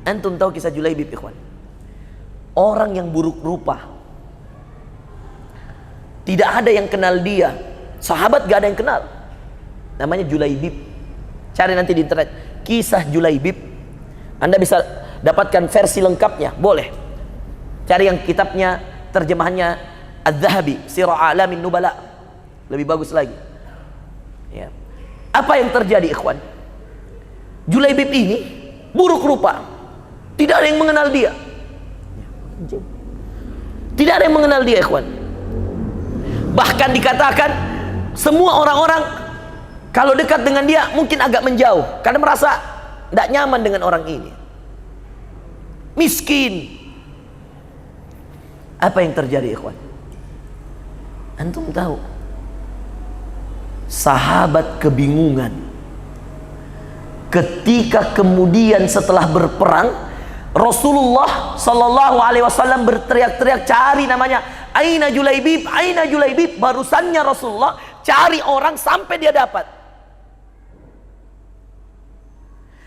Antum tahu kisah Julaibib, ikhwan? Orang yang buruk rupa, tidak ada yang kenal dia. Sahabat gak ada yang kenal. Namanya Julaibib. Cari nanti di internet kisah Julaibib. Anda bisa dapatkan versi lengkapnya, boleh. Cari yang kitabnya, terjemahannya Az-Zahabi, Sirah A'lamin Nubala. Lebih bagus lagi. Ya. Apa yang terjadi, ikhwan? Julaibib ini buruk rupa, tidak ada yang mengenal dia. Tidak ada yang mengenal dia, ikhwan. Bahkan dikatakan semua orang-orang kalau dekat dengan dia mungkin agak menjauh karena merasa tidak nyaman dengan orang ini. Miskin. Apa yang terjadi, ikhwan? Antum tahu? Sahabat kebingungan ketika kemudian setelah berperang, Rasulullah Sallallahu Alaihi Wasallam berteriak-teriak cari namanya, Aina Julaibib, Aina Julaibib. Barusannya Rasulullah cari orang sampai dia dapat.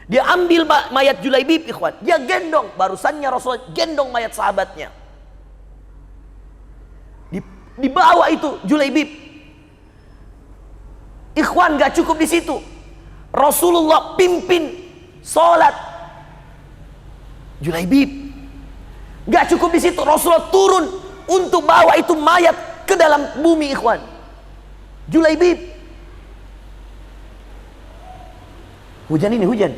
Dia ambil mayat Julaibib, ikhwan. Dia gendong. Barusannya Rasulullah gendong mayat sahabatnya. Dibawa itu Julaibib. Ikhwan, gak cukup di situ. Rasulullah pimpin sholat Julaibib. Gak cukup di situ. Rasulullah turun untuk bawa itu mayat ke dalam bumi, ikhwan. Julaibib. Hujan ini hujan.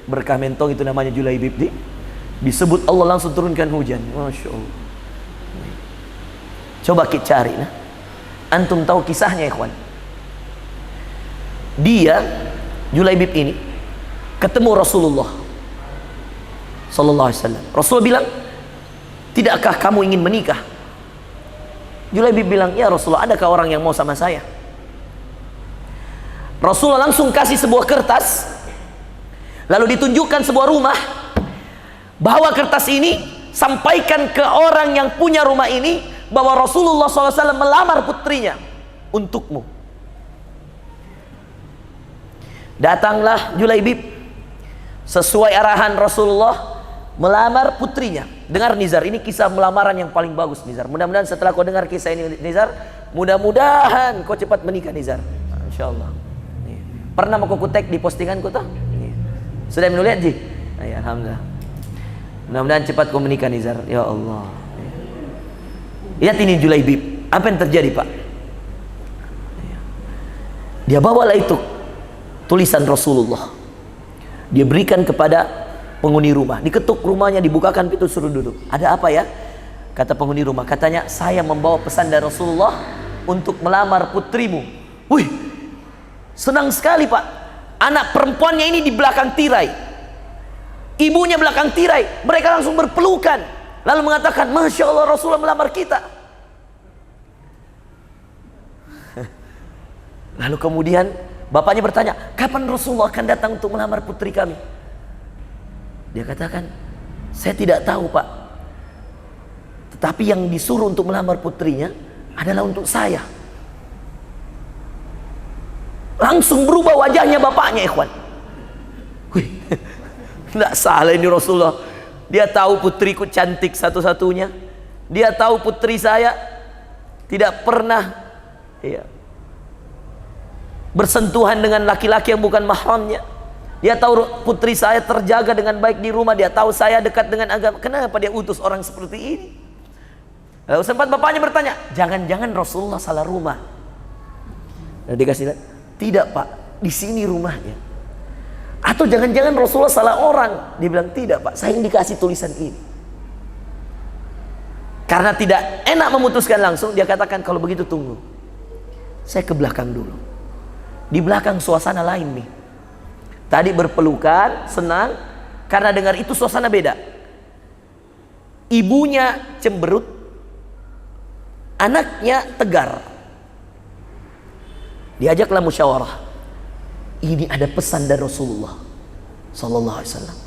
Berkah mentong itu namanya Julaibib. Disebut Allah langsung turunkan hujan. Masya Allah. Coba kita cari. Nah. Antum tahu kisahnya, ikhwan? Dia, Julaibib ini, ketemu Rasulullah Sallallahu Alaihi Wasallam. Rasulullah bilang, tidakkah kamu ingin menikah? Julaibib bilang, ya Rasulullah, adakah orang yang mau sama saya? Rasulullah langsung kasih sebuah kertas, lalu ditunjukkan sebuah rumah. Bawa kertas ini, sampaikan ke orang yang punya rumah ini bahwa Rasulullah SAW melamar putrinya untukmu. Datanglah Julaibib sesuai arahan Rasulullah melamar putrinya. Dengar Nizar, ini kisah melamaran yang paling bagus, Nizar. Mudah-mudahan setelah kau dengar kisah ini, Nizar, mudah-mudahan kau cepat menikah, Nizar. Insyaallah. Pernah mau kau tag di postinganku tuh? Sudah menulis Ji? Ya, alhamdulillah. Mudah-mudahan cepat kau menikah, Nizar. Ya Allah. Lihat ini Julaibib. Apa yang terjadi, Pak? Dia bawalah itu tulisan Rasulullah. Dia berikan kepada penghuni rumah. Diketuk rumahnya, dibukakan pintu, suruh duduk. Ada apa ya? Kata penghuni rumah, katanya saya membawa pesan dari Rasulullah untuk melamar putrimu. Wih, senang sekali, Pak. Anak perempuannya ini di belakang tirai, ibunya belakang tirai. Mereka langsung berpelukan, lalu mengatakan, Masya Allah, Rasulullah melamar kita. Lalu kemudian bapaknya bertanya, kapan Rasulullah akan datang untuk melamar putri kami? Dia katakan, saya tidak tahu, Pak. Tetapi yang disuruh untuk melamar putrinya adalah untuk saya. Langsung berubah wajahnya bapaknya, ikhwan. Wih, tidak salah ini Rasulullah. Dia tahu putriku cantik satu-satunya. Dia tahu putri saya tidak pernah bersentuhan dengan laki-laki yang bukan mahramnya. Dia tahu putri saya terjaga dengan baik di rumah. Dia tahu saya dekat dengan agama. Kenapa dia utus orang seperti ini? Lalu sempat bapaknya bertanya, jangan-jangan Rasulullah salah rumah? Lalu dikasih lihat, tidak Pak, di sini rumahnya. Atau jangan-jangan Rasulullah salah orang? Dia bilang, tidak Pak, saya yang dikasih tulisan ini. Karena tidak enak memutuskan langsung, dia katakan, kalau begitu tunggu, saya ke belakang dulu. Di belakang suasana lain nih. Tadi berpelukan, senang, karena dengar itu suasana beda. Ibunya cemberut, anaknya tegar. Diajaklah musyawarah. Ini ada pesan dari Rasulullah Sallallahu Alaihi Wasallam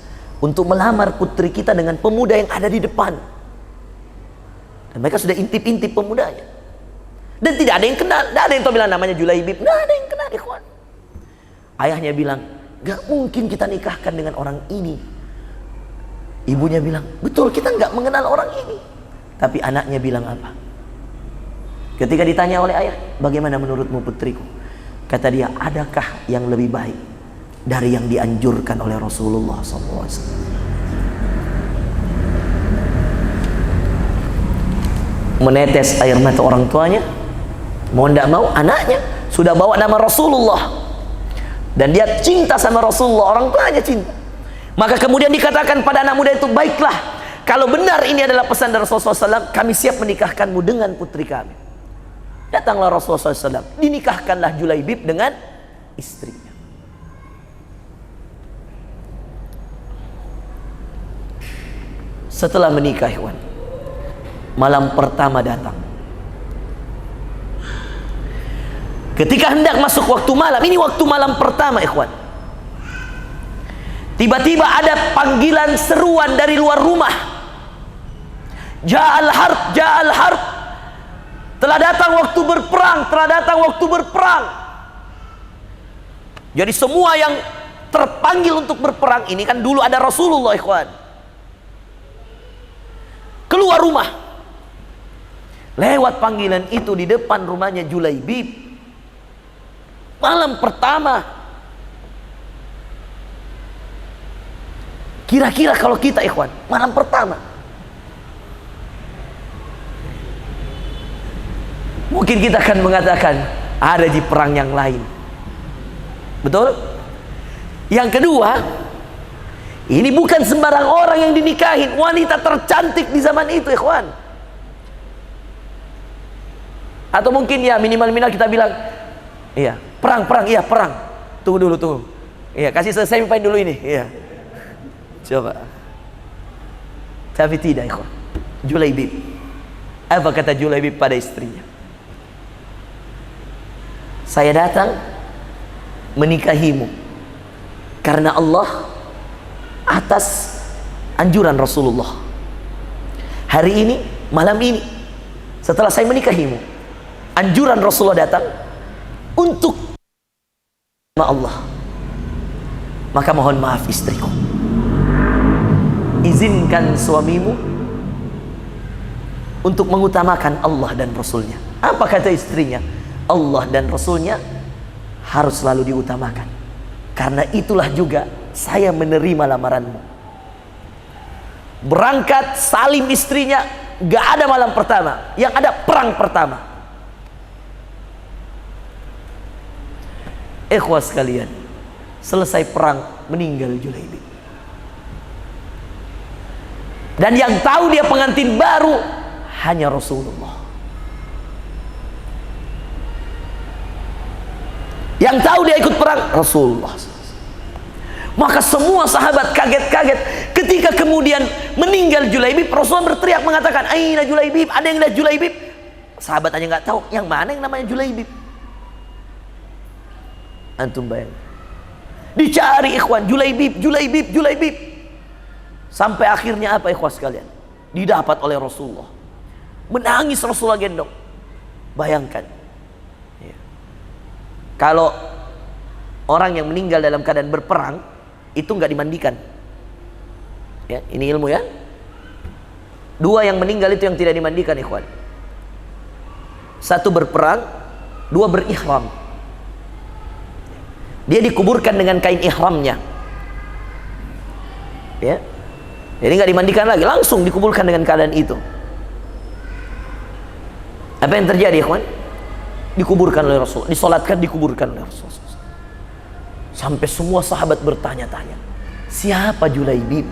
untuk melamar putri kita dengan pemuda yang ada di depan. Dan mereka sudah intip-intip pemudanya. Dan tidak ada yang kenal, tidak ada yang tahu bilang namanya Julaibib, tidak ada yang kenal, ikhwan. Ayahnya bilang, gak mungkin kita nikahkan dengan orang ini. Ibunya bilang, betul kita nggak mengenal orang ini. Tapi anaknya bilang apa? Ketika ditanya oleh ayah, bagaimana menurutmu putriku? Kata dia, adakah yang lebih baik dari yang dianjurkan oleh Rasulullah SAW? Menetes air mata orang tuanya, mau tidak mau anaknya sudah bawa nama Rasulullah, dan dia cinta sama Rasulullah, orang tuanya cinta. Maka kemudian dikatakan pada anak muda itu, baiklah, kalau benar ini adalah pesan dari Rasulullah SAW, kami siap menikahkanmu dengan putri kami. Datanglah Rasulullah SAW, dinikahkanlah Julaibib dengan istrinya. Setelah menikah, ikhwan, malam pertama datang. Ketika hendak masuk waktu malam, ini waktu malam pertama, ikhwan, tiba-tiba ada panggilan seruan dari luar rumah. Ja'al harb, ja'al harb. Telah datang waktu berperang, telah datang waktu berperang. Jadi semua yang terpanggil untuk berperang ini, kan dulu ada Rasulullah, ikhwan, keluar rumah. Lewat panggilan itu di depan rumahnya Julaibib. Malam pertama. Kira-kira kalau kita, ikhwan, malam pertama, mungkin kita akan mengatakan ada di perang yang lain. Betul? Yang kedua, ini bukan sembarang orang yang dinikahin, wanita tercantik di zaman itu, ikhwan. Atau mungkin ya minimal-minimal kita bilang, iya, perang, iya perang. Tunggu dulu, tunggu. Iya, kasih selesai dulu ini, iya. Coba. Tapi tidak, ikhwan. Julaibib, apa kata Julaibib pada istrinya? Saya datang menikahimu karena Allah atas anjuran Rasulullah. Hari ini, malam ini, setelah saya menikahimu, anjuran Rasulullah datang untuk Allah. Maka mohon maaf istriku, izinkan suamimu untuk mengutamakan Allah dan Rasulnya. Apa kata istrinya? Allah dan Rasulnya harus selalu diutamakan, karena itulah juga saya menerima lamaranmu. Berangkat salim istrinya, gak ada malam pertama, yang ada perang pertama. Ikhwas sekalian, selesai perang meninggal Julaibib. Dan yang tahu dia pengantin baru hanya Rasulullah. Yang tahu dia ikut perang Rasulullah. Maka semua sahabat kaget-kaget ketika kemudian meninggal Julaibib. Rasulullah berteriak mengatakan, aina Julaibib, ada yang lihat Julaibib? Sahabat aja nggak tahu yang mana yang namanya Julaibib. Antum bayang, dicari ikhwan, Julaibib, Julaibib, Julaibib, sampai akhirnya apa ikhwas sekalian? Didapat oleh Rasulullah. Menangis Rasulullah gendong. Bayangkan ya, kalau orang yang meninggal dalam keadaan berperang itu nggak dimandikan ya, ini ilmu ya. Dua yang meninggal itu yang tidak dimandikan ikhwan. Satu berperang, dua berihram. Dia dikuburkan dengan kain ihramnya ya. Jadi nggak dimandikan lagi, langsung dikuburkan dengan keadaan itu. Apa yang terjadi ikhwan? Dikuburkan oleh Rasul, disolatkan, dikuburkan oleh Rasul. Sampai semua sahabat bertanya-tanya, siapa Julaibib?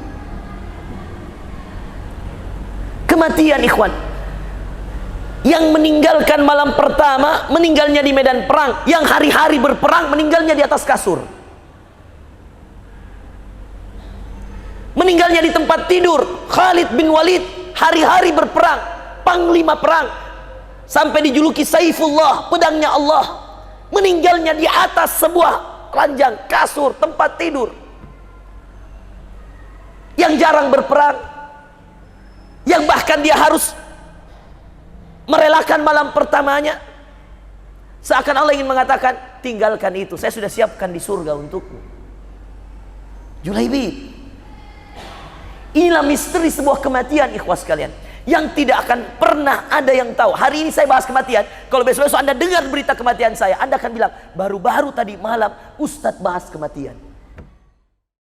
Kematian ikhwan, yang meninggalkan malam pertama meninggalnya di medan perang, yang hari-hari berperang meninggalnya di atas kasur, meninggalnya di tempat tidur. Khalid bin Walid hari-hari berperang, panglima perang, sampai dijuluki Saifullah, pedangnya Allah, meninggalnya di atas sebuah ranjang kasur tempat tidur. Yang jarang berperang, yang bahkan dia harus merelakan malam pertamanya, seakan Allah ingin mengatakan, tinggalkan itu, saya sudah siapkan di surga untukmu. Julaibib, Inilah misteri sebuah kematian, ikhwas sekalian, yang tidak akan pernah ada yang tahu. Hari ini saya bahas kematian. Kalau besok-besok Anda dengar berita kematian saya, Anda akan bilang, baru-baru tadi malam Ustadz bahas kematian.